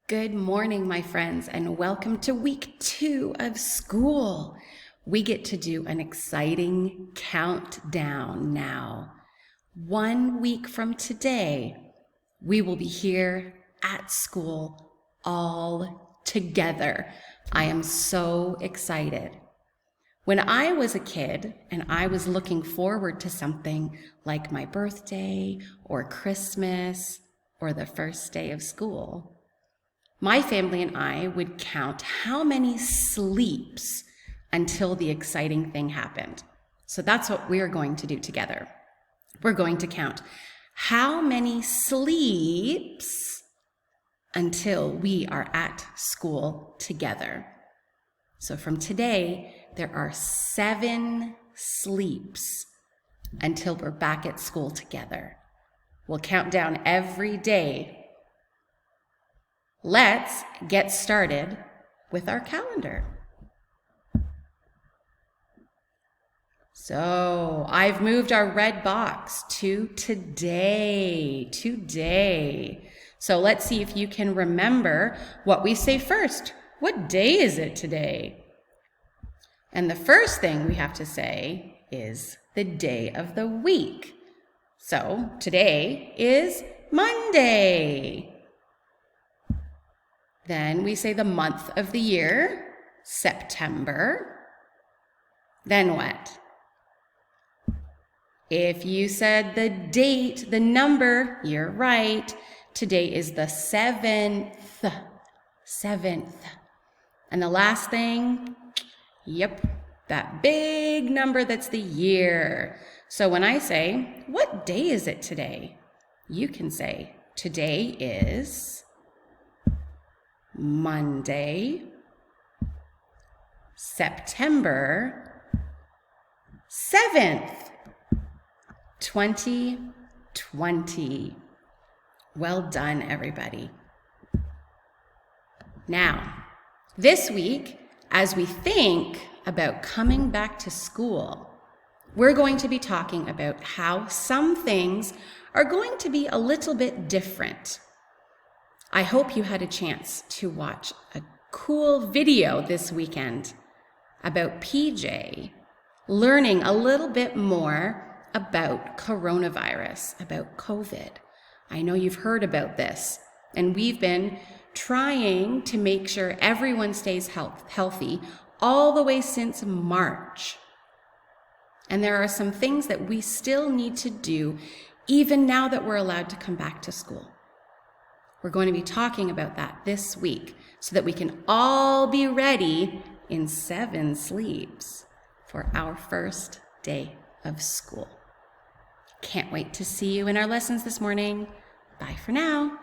Good morning, my friends, and welcome to week 2 of school. We get to do an exciting countdown now. 1 week from today, we will be here at school all together. I am so excited. When I was a kid and I was looking forward to something like my birthday or Christmas or the first day of school, my family and I would count how many sleeps until the exciting thing happened. So that's what we're going to do together. We're going to count how many sleeps until we are at school together. So from today, there are 7 sleeps until we're back at school together. We'll count down every day. Let's get started with our calendar. So I've moved our red box to today. So let's see if you can remember what we say first. What day is it today? And the first thing we have to say is the day of the week. So today is Monday. Then we say the month of the year, September. Then what? If you said the date, the number, you're right. Today is the 7th. And the last thing, yep, that big number that's the year. So when I say, what day is it today? You can say, today is Monday, September 7th, 2020. Well done, everybody. Now, this week, as we think about coming back to school, we're going to be talking about how some things are going to be a little bit different. I hope you had a chance to watch a cool video this weekend about PJ learning a little bit more about coronavirus, about COVID. I know you've heard about this, and we've been trying to make sure everyone stays healthy all the way since March. And there are some things that we still need to do even now that we're allowed to come back to school. We're going to be talking about that this week so that we can all be ready in 7 sleeps for our first day of school. Can't wait to see you in our lessons this morning. Bye for now.